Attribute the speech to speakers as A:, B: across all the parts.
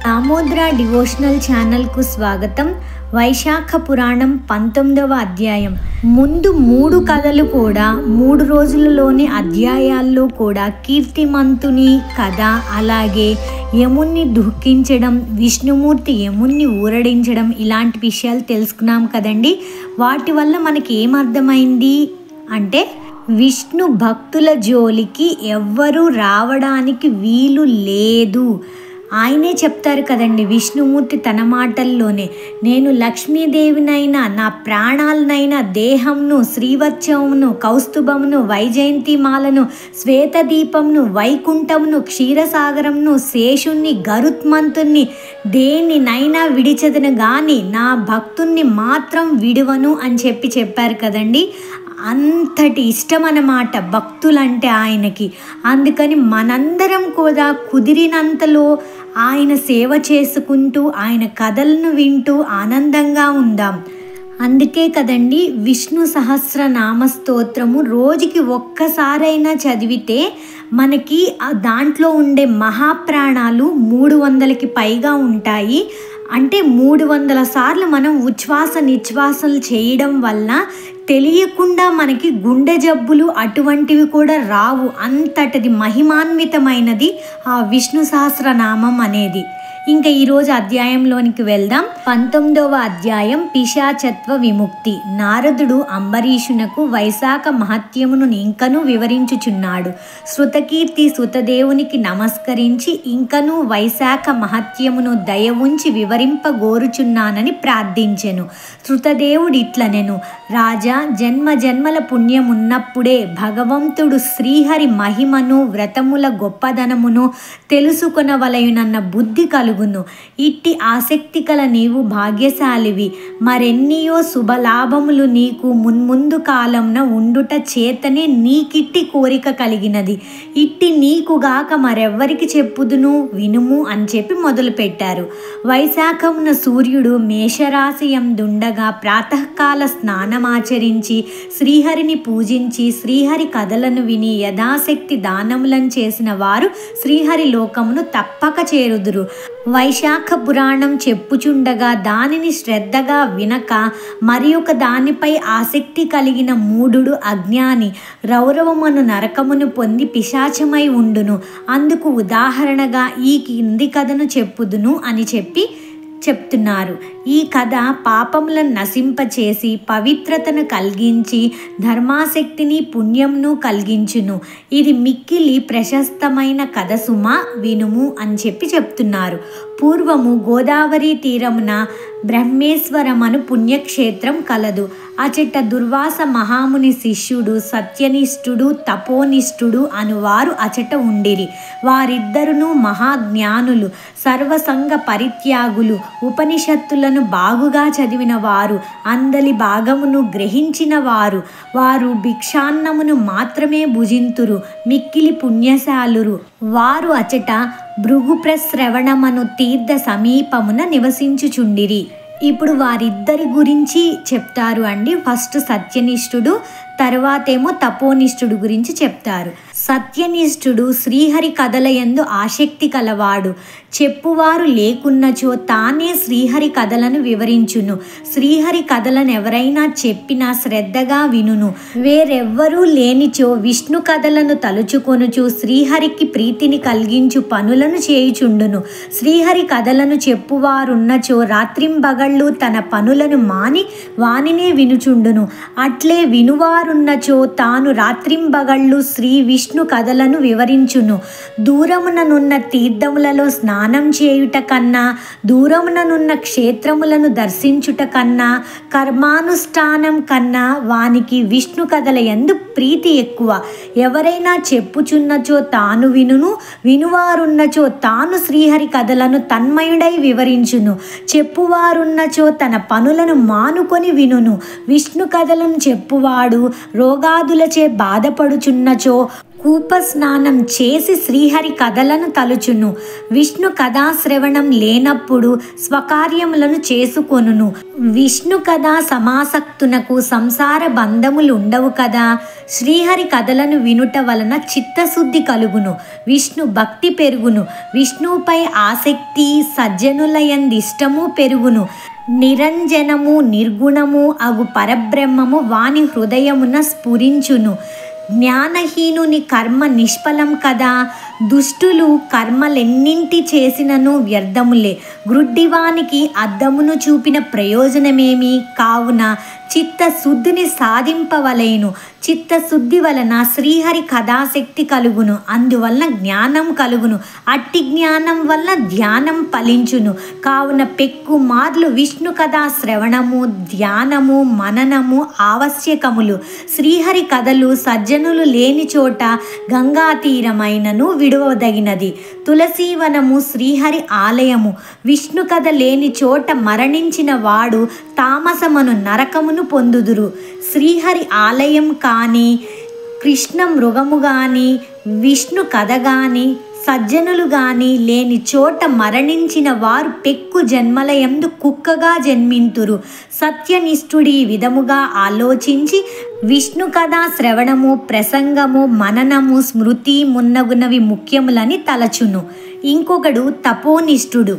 A: Damodara devotional ఛానల్కు స్వాగతం. వైశాఖ పురాణం 19వ అధ్యాయం. ముందు 3 కథలు కూడా 3 రోజులలోని అధ్యాయాల్లో కూడా కీర్తిమంతుని కథ, అలాగే యముణ్ణి దుఃఖించడం, విష్ణుమూర్తి యముణ్ణి ఊరడించడం, ఇలాంటి విషయాలు తెలుసుకున్నాం కదండి. వాటి వల్ల మనకి ఏమర్థమైంది అంటే, విష్ణు భక్తుల జోలికి ఎవ్వరూ రావడానికి వీలు లేదు. ఆయనే చెప్తారు కదండి విష్ణుమూర్తి తన మాటల్లోనే, నేను లక్ష్మీదేవినైనా, నా ప్రాణాలనైనా, దేహంను, శ్రీవత్సమును, కౌస్తుభమును, వైజయంతిమాలను, శ్వేతదీపంను, వైకుంఠమును, క్షీరసాగరంను, శేషుణ్ణి, గరుత్మంతుణ్ణి దేనినైనా విడిచెదను గాని నా భక్తుణ్ణి మాత్రం విడువను అని చెప్పారు కదండి. అంతటి ఇష్టం అన్నమాట భక్తులంటే ఆయనకి. అందుకని మనందరం కూడా కుదిరినంతలో ఆయన సేవ చేసుకుంటూ, ఆయన కథలను వింటూ ఆనందంగా ఉందాం. అందుకే కదండి విష్ణు సహస్రనామ స్తోత్రము రోజుకి ఒక్కసారైనా చదివితే మనకి దాంట్లో ఉండే మహాప్రాణాలు 300కి పైగా ఉంటాయి. అంటే 300 సార్లు మనం ఉచ్ఛ్వాస నిశ్వాసలు చేయడం వల్ల తెలియకుండా మనకి గుండె జబ్బులు అటువంటివి కూడా రావు. అంతటిది మహిమాన్వితమైనది ఆ విష్ణు సహస్రనామం అనేది. ఇంకా ఈరోజు అధ్యాయంలోనికి వెళ్దాం. 19వ అధ్యాయం పిశాచత్వ విముక్తి. నారదుడు అంబరీషునకు వైశాఖ మహత్యమును ఇంకనూ వివరించుచున్నాడు. శృతకీర్తి శృతదేవునికి నమస్కరించి ఇంకనూ వైశాఖ మహత్యమును దయ ఉంచి వివరింపగోరుచున్నానని ప్రార్థించెను. శృతదేవుడు ఇట్లనెను, రాజా, జన్మ జన్మల పుణ్యమున్నప్పుడే భగవంతుడు శ్రీహరి మహిమను, వ్రతముల గొప్పదనమును తెలుసుకొనవలయునన్న బుద్ధి కలుగును. ఇట్టి ఆసక్తి కల నీవు భాగ్యశాలివి. మరెన్నియో శుభలాభములు నీకు మున్ముందు కాలంన ఉండుట చేతనే నీకిట్టి కోరిక కలిగినది. ఇట్టి నీకుగాక మరెవ్వరికి చెప్పుదును, వినుము అని చెప్పి మొదలుపెట్టారు. వైశాఖమున సూర్యుడు మేషరాశి యందుండగా ప్రాతకాల స్నానమాచరించి శ్రీహరిని పూజించి శ్రీహరి కథలను విని యథాశక్తి దానములను చేసిన వారు శ్రీహరి లోకమును తప్పక చేరుదురు. వైశాఖ పురాణం చెప్పుచుండగా దానిని శ్రద్ధగా వినక మరి ఒక దానిపై ఆసక్తి కలిగిన మూఢుడు అజ్ఞాని రౌరవమను నరకమును పొంది పిశాచమై ఉండును. అందుకు ఉదాహరణగా ఈ కింది కథను చెప్పుదును అని చెప్తున్నారు. ఈ కథ పాపములను నశింపచేసి పవిత్రతను కలిగించి ధర్మాశక్తిని పుణ్యంను కలిగించును. ఇది మిక్కిలి ప్రశస్తమైన కథ సుమ, వినుము అని చెప్తున్నారు. పూర్వము గోదావరి తీరమున బ్రహ్మేశ్వరమను పుణ్యక్షేత్రం కలదు. అచట దుర్వాస మహాముని శిష్యుడు సత్యనిష్ఠుడు తపోనిష్ఠుడు అనువారు అచట ఉండిరి. వారిద్దరును మహాజ్ఞానులు, సర్వసంగ పరిత్యాగులు, ఉపనిషత్తులను బాగుగా చదివిన వారు, అందలి భాగమును గ్రహించిన వారు. వారు భిక్షాన్నమును మాత్రమే భుజింతురు, మిక్కిలి పుణ్యశాలురు. వారు అచట భృగుప్రశ్రవణమను తీర్థ సమీపమున నివసించుచుండిరి. ఇప్పుడు వారిద్దరి గురించి చెప్తారు అండి. ఫస్ట్ సత్యనిష్ఠుడు, తర్వాతేమో తపోనిష్ఠుడు గురించి చెప్తారు. సత్యనిష్ఠుడు శ్రీహరి కథల యందు ఆసక్తి కలవాడు. చెప్పువారు లేకున్నచో తానే శ్రీహరి కథలను వివరించును. శ్రీహరి కథలను ఎవరైనా చెప్పినా శ్రద్ధగా వినును. వేరెవ్వరూ లేనిచో విష్ణు కథలను తలుచుకొనుచు శ్రీహరికి ప్రీతిని కలిగించు పనులను చేయుచుండును. శ్రీహరి కథలను చెప్పువారున్నచో రాత్రింబగళ్ళు తన పనులను మాని వానినే వినుచుండును. అట్లే వినువారున్నచో తాను రాత్రింబగళ్ళు శ్రీ విష్ణు కథలను వివరించును. దూరముననున్న తీర్థములలో స్నానం చేయుట కన్నా, దూరముననున్న క్షేత్రములను దర్శించుట కన్నా, కర్మానుష్ఠానం కన్నా వానికి విష్ణు కథల యందు ప్రీతి ఎక్కువ. ఎవరైనా చెప్పుచున్నచో తాను వినును, వినువారున్నచో తాను శ్రీహరి కథలను తన్మయుడై వివరించును. చెప్పువారున్నచో తన పనులను మానుకొని వినును. విష్ణు కథలను చెప్పువాడు రోగాదులచే బాధపడుచున్నచో కూప స్నానం చేసి శ్రీహరి కథలను తలుచును. విష్ణు కథాశ్రవణం లేనప్పుడు స్వకార్యములను చేసుకొనును. విష్ణు కథా సమాసక్తునకు సంసార బంధములు ఉండవు కదా. శ్రీహరి కథలను వినుట వలన చిత్తశుద్ధి కలుగును, విష్ణు భక్తి పెరుగును, విష్ణువుపై ఆసక్తి సజ్జనులయందిష్టము పెరుగును. నిరంజనము నిర్గుణము అగు పరబ్రహ్మము వాని హృదయమున స్ఫురించును. జ్ఞానహీనుని కర్మ నిష్ఫలం కదా. దుష్టులు కర్మలెన్నింటి చేసినను వ్యర్థములే. గ్రుడ్డివానికి అద్దమును చూపిన ప్రయోజనమేమి. కావున చిత్తశుద్ధిని సాధింపవలెను. చిత్తశుద్ధి వలన శ్రీహరి కథాశక్తి కలుగును, అందువలన జ్ఞానం కలుగును. అట్టి జ్ఞానం వలన ధ్యానం ఫలించును. కావున పెక్కు మార్లు విష్ణు కథా శ్రవణము, ధ్యానము, మననము ఆవశ్యకములు. శ్రీహరి కథలు సజ్జనులు లేని చోట గంగా తీరమైనను విడువదగినది. తులసీవనము శ్రీహరి ఆలయము. విష్ణు కథ లేని చోట మరణించిన వాడు తామసమను నరకమును పొందుదురు. శ్రీహరి ఆలయం కానీ, కృష్ణ మృగము కానీ, విష్ణు కథ కానీ, సజ్జనులు గాని లేని చోట మరణించిన వారు పెక్కు జన్మలయందు కుక్కగా జన్మింతురు. సత్యనిష్ఠుడి విధముగా ఆలోచించి విష్ణు కథా శ్రవణము, ప్రసంగము, మననము, స్మృతి మున్నగునవి ముఖ్యములని తలచును. ఇంకొకడు తపోనిష్ఠుడు.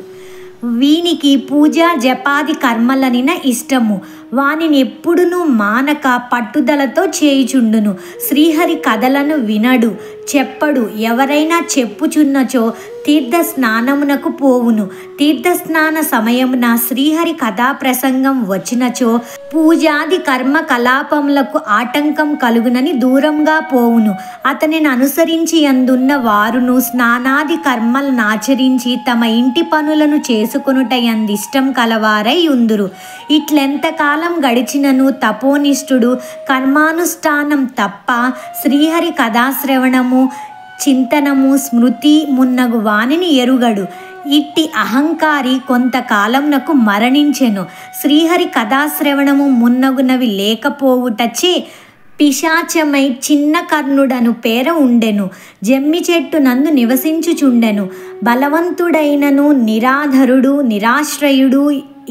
A: వీనికి పూజ జపాది కర్మలనిన ఇష్టము. వానిని ఎప్పుడునూ మానక పట్టుదలతో చేయుచుండును. శ్రీహరి కథలను వినడు, చెప్పడు. ఎవరైనా చెప్పుచున్నచో తీర్థ స్నానమునకు పోవును. తీర్థస్నాన సమయమున శ్రీహరి కథా ప్రసంగం వచ్చినచో పూజాది కర్మ కలాపములకు ఆటంకం కలుగునని దూరంగా పోవును. అతనిని అనుసరించి అందున్న వారును స్నానాది కర్మలను ఆచరించి తమ ఇంటి పనులను చేసుకొనుట యందిష్టం కలవారై ఉందురు. ఇట్లెంతకాలం గడిచినను తపోనిష్ఠుడు కర్మానుష్ఠానం తప్ప శ్రీహరి కథాశ్రవణము, చింతనము, స్మృతి మున్నగు వానిని ఎరుగడు. ఇట్టి అహంకారి కొంతకాలంనకు మరణించెను. శ్రీహరి కథాశ్రవణము మున్నగునవి లేకపోవుటచే పిశాచమై చిన్న కర్ణుడను పేర ఉండెను. జమ్మి చెట్టు నందు నివసించుచుండెను. బలవంతుడైనను నిరాధరుడు, నిరాశ్రయుడు,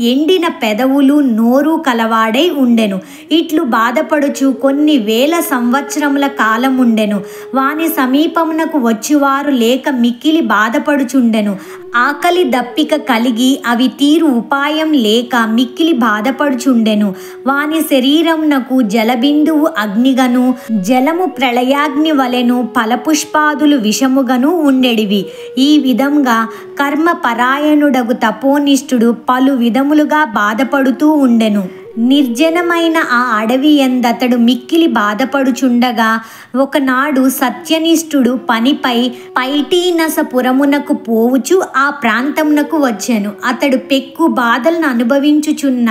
A: ఎండిన పెదవులు, నోరు కలవాడై ఉండెను. ఇట్లు బాధపడుచు కొన్ని వేల సంవత్సరముల కాలముండెను. వాని సమీపమునకు వచ్చువారు లేక మిక్కిలి బాధపడుచుండెను. ఆకలి దప్పిక కలిగి అవి తీరు ఉపాయం లేక మిక్కిలి బాధపడుచుండెను. వాని శరీరమునకు జలబిందువు అగ్నిగను, జలము ప్రళయాగ్ని వలెను, ఫలపుష్పాదులు విషముగను ఉండెడివి. ఈ విధంగా కర్మ పరాయణుడగు తపోనిష్ఠుడు పలు విధములుగా బాధపడుతూ ఉండెను. నిర్జనమైన ఆ అడవి ఎందతడు మిక్కిలి బాధపడుచుండగా ఒకనాడు సత్యనిష్ఠుడు పనిపై పైటీనసపురమునకు పోవుచు ఆ ప్రాంతమునకు వచ్చెను. అతడు పెక్కు బాధలను అనుభవించుచున్న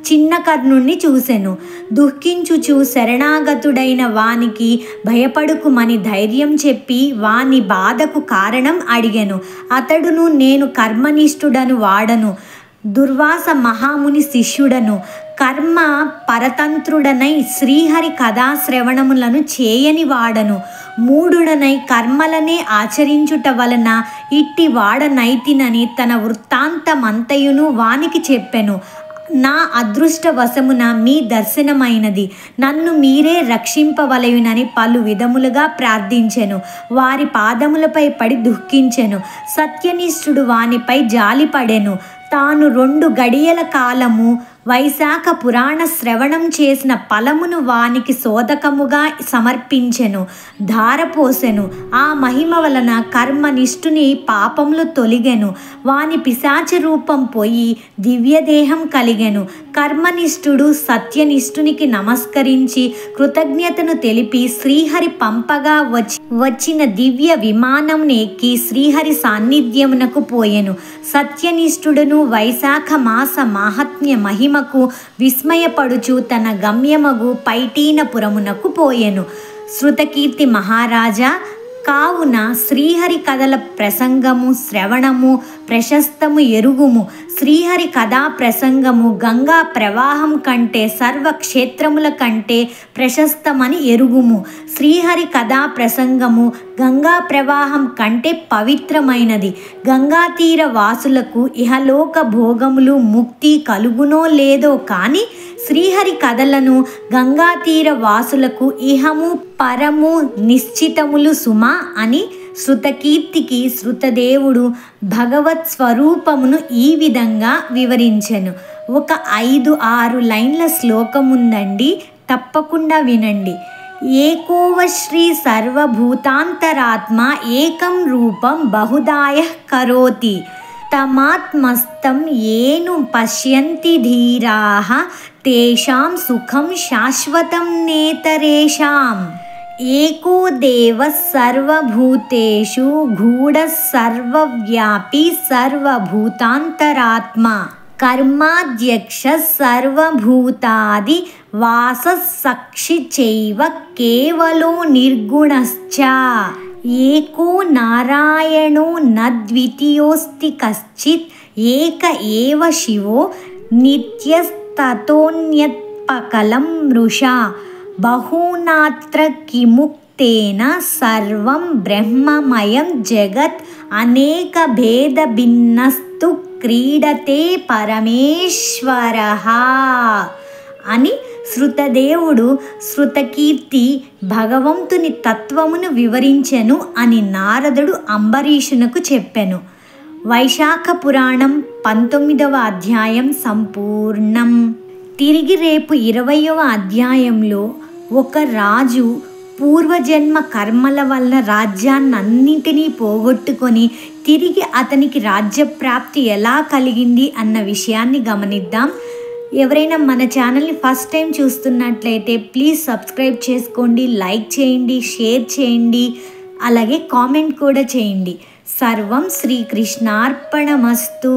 A: చిన్న కర్ణుణ్ణి చూసెను. దుఃఖించుచు శరణాగతుడైన వానికి భయపడుకుమని ధైర్యం చెప్పి వాని బాధకు కారణం అడిగెను. అతడును నేను కర్మనిష్ఠుడను వాడను, దుర్వాస మహాముని శిష్యుడను, కర్మ పరతంత్రుడనై శ్రీహరి కథాశ్రవణములను చేయని వాడను, మూఢుడనై కర్మలనే ఆచరించుట వలన ఇట్టి వాడనైతినని తన వృత్తాంతమంతయును వానికి చెప్పెను. నా అదృష్టవశమున మీ దర్శనమైనది, నన్ను మీరే రక్షింపవలయునని పలు విధములుగా ప్రార్థించెను. వారి పాదములపై పడి దుఃఖించెను. సత్యనిష్ఠుడు వానిపై జాలిపడెను. తాను 2 గడియల కాలము వైశాఖ పురాణ శ్రవణం చేసిన ఫలమును వానికి సోదకముగా సమర్పించెను, ధారపోసెను. ఆ మహిమ వలన కర్మనిష్ఠుని పాపములు తొలిగెను. వాని పిశాచ రూపం పోయి దివ్యదేహం కలిగెను. కర్మనిష్ఠుడు సత్యనిష్ఠునికి నమస్కరించి కృతజ్ఞతను తెలిపి శ్రీహరి పంపగా వచ్చిన దివ్య విమానంను ఎక్కి శ్రీహరి సాన్నిధ్యమునకు పోయెను. సత్యనిష్ఠుడును వైశాఖ మాస మాహాత్మ్య మహిమకు విస్మయపడుచు తన గమ్యమగు పైటీనపురమునకు పోయెను. శృతకీర్తి మహారాజా, కావున శ్రీహరి కథల ప్రసంగము శ్రవణము ప్రశస్తము ఎరుగుము. శ్రీహరి కథా ప్రసంగము గంగా ప్రవాహం కంటే సర్వక్షేత్రముల కంటే ప్రశస్తమని ఎరుగుము. శ్రీహరి కథా ప్రసంగము గంగా ప్రవాహం కంటే పవిత్రమైనది. గంగా తీర వాసులకు ఇహలోక భోగములు ముక్తి కలుగునో లేదో కానీ శ్రీహరి కథలను గంగా తీర వాసులకు ఇహము పరము నిశ్చితములు సుమా అని శృతకీర్తికి శృతదేవుడు భగవత్ స్వరూపమును ఈ విధంగా వివరించెను. ఒక 5-6 లైన్ల శ్లోకం ఉందండి, తప్పకుండా వినండి. ఏకోవ శ్రీ సర్వభూతాంతరాత్మ ఏకం రూపం బహుదాయః కరోతి తమాత్మస్థం ఏను పశ్యంతి ధీరాః తేషాం సుఖం శాశ్వతం నేతరేషాం. ఏకో దేవః సర్వభూతేషు గూఢః సర్వవ్యాపీ సర్వభూతాంతరాత్మ కర్మాధ్యక్షः సర్వభూతాది వాసః సాక్షి చైవ కేవలో నిర్గుణశ్చ. ఏకో నారాయణో నద్వితీయోస్తి కశ్చిత్ ఏక ఏవ శివో నిత్యస్తతోన్యత్పకలం మృషా బహూనాత్ర కిముక్తేన సర్వం బ్రహ్మమయం జగత్ అనేక భేద భిన్నస్తు క్రీడతే పరమేశ్వరః అని శృతదేవుడు శృతకీర్తి భగవంతుని తత్వమును వివరించెను అని నారదుడు అంబరీషునకు చెప్పెను. వైశాఖ పురాణం 19వ అధ్యాయం సంపూర్ణం. తిరిగి రేపు 20వ అధ్యాయంలో ఒక రాజు పూర్వజన్మ కర్మల వలన రాజ్యాన్నన్నింటినీ పోగొట్టుకొని తిరిగి అతనికి రాజ్యప్రాప్తి ఎలా కలిగింది అన్న విషయాన్ని గమనిద్దాం. ఎవరైనా మన ఛానల్ని ఫస్ట్ టైం చూస్తున్నట్లయితే ప్లీజ్ సబ్స్క్రైబ్ చేసుకోండి, లైక్ చేయండి, షేర్ చేయండి, అలాగే కామెంట్ కూడా చేయండి. సర్వం శ్రీకృష్ణార్పణమస్తు.